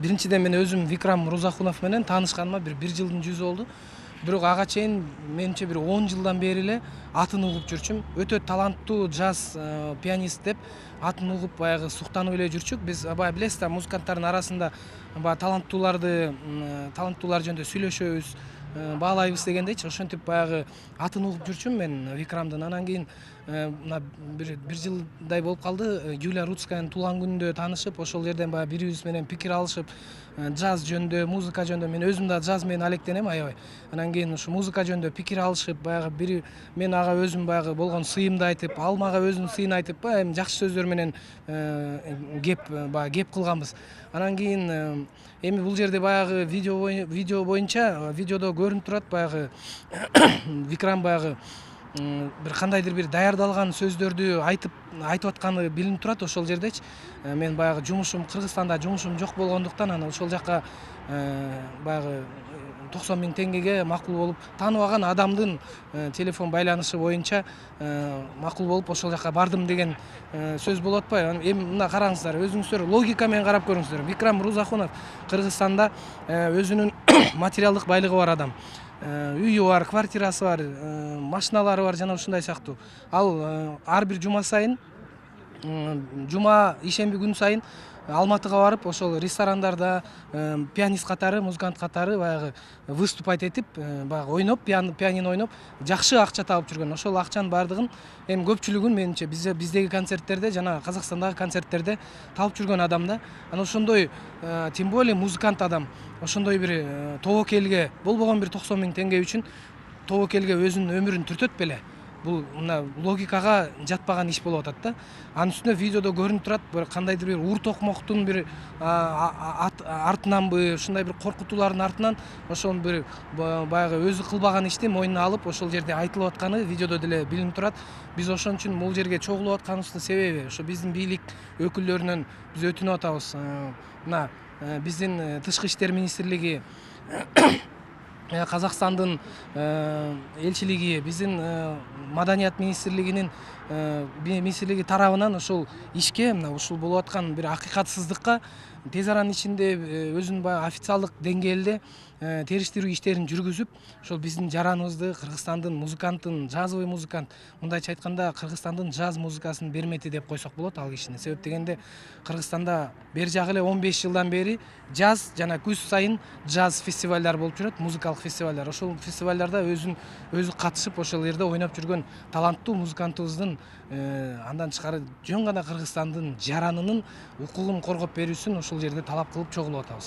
Биринчиден мен өзүм Викрам Мырзахунов менен таанышканыма бир жылдын жүзү болду. Бирок ага чейин менимче бир 10 жылдан бери эле атын угуп жүрчүм. Өтө таланттуу джаз пианист деп атын угуп баягы суктанып эле жүрчүк. Биз баягы билесиз да, музыканттардын арасында баягы таланттуулар жөнүндө сүйлөшөбүз, баалайбыз дегендейчи. Ошентип баягы атын угуп жүрчүм мен Викрамдын. Анан кийин мына бир жылдай болуп калды. Юлия Рудскаянын туулган күнүндө таанышып, ошол жерден баягы бири бирибиз менен пикир алышып, джаз жөнүндө, музыка жөнүндө, мен өзүм да джаз менен алектенем аябай. Анан кийин ушу музыка жөнүндө пикир алышып, баягы мен ага өзүм баягы болгон сыйымды айтып, ал мага өзүнүн сыйын айтып, эми жакшы сөздөр менен кеп кылганбыз. Анан кийин эми бул жерде баягы видео боюнча, видеодо көрүнүп турат баягы Викрам баягы бир кандайдыр бир даярдалган сөздөрдү айтып атканы билинип турат ошол жердечи. Мен баягы Кыргызстанда жумушум жок болгондуктан анан ошол жака баягы 90 000 теңгеге макул болуп, тааныбаган адамдын телефон байланышы боюнча макул болуп ошол жака бардым деген сөз болуп атпайбы? Эми мына караңыздар, өзүңүздөр логика менен карап көрүңүздөр. Викрам Мырзахунов Кыргызстанда өзүнүн материалдык байлыгы бар адам. Үйү бар, квартирасы бар, машиналары бар жана ушундай сыяктуу. Ал ар бир жума сайын, ишемби күн сайын Алматыга барып, ошол ресторандарда пианист катары, музыкант катары баягы выступать этип, баягы ойноп, пианино ойноп, жакшы акча табып жүргөн. Ошол акчанын баардыгын эми көпчүлүгүн менимче биздеги концерттерде жана Казакстандагы концерттерде табып жүргөн адам да. Анан ошондой, тем более музыкант адам, ошондой бир тобокелге, болбогон бир 90 000 теңге үчүн тобокелге өзүнүн өмүрүн түртөт беле? Бул мына логикага жатпаган иш болуп атат да. Анын үстүнө видеодо көрүнүп турат, бир кандайдыр бир ур токмоктун бир артынанбы, ушундай бир коркутуулардын артынан ошол бир баягы өзү кылбаган ишти мойнуна алып, ошол жерде айтылып атканы видеодо деле билинип турат. Биз ошон үчүн бул жерге чогулуп атканыбыздын себеби ошо биздин бийлик өкүлдөрүнөн биз өтүнүп атабыз. Мына биздин тышкы иштер министрлиги, Казакстандын элчилиги, биздин маданият министрлиги тарабынан ушул ишке, мына ушул болуп аткан бир акыйкатсыздыкка тез аранын ичинде өзүнүн баягы официалдык деңгээлде териштирүү иштерин жүргүзүп, ошол биздин жараныбызды, Кыргызстандын музыкантын, джазовый музыкант, мындайча айтканда Кыргызстандын джаз музыкасынын бермети деп койсок болот ал кишини. Себеп дегенде Кыргызстанда бери жагы эле 15 жылдан бери джаз жана күз сайын джаз фестивалдар болуп жүрөт, музыкалык фестивалдар. Ошол фестивалдарда өзү катышып, ошол жерде ойноп жүргөн таланттуу музыкантыбыздын андан тышкары жөн гана Кыргызстандын жаранынын укугун коргоп берүүсүн ошол жерде талап кылып чогулуп атабыз.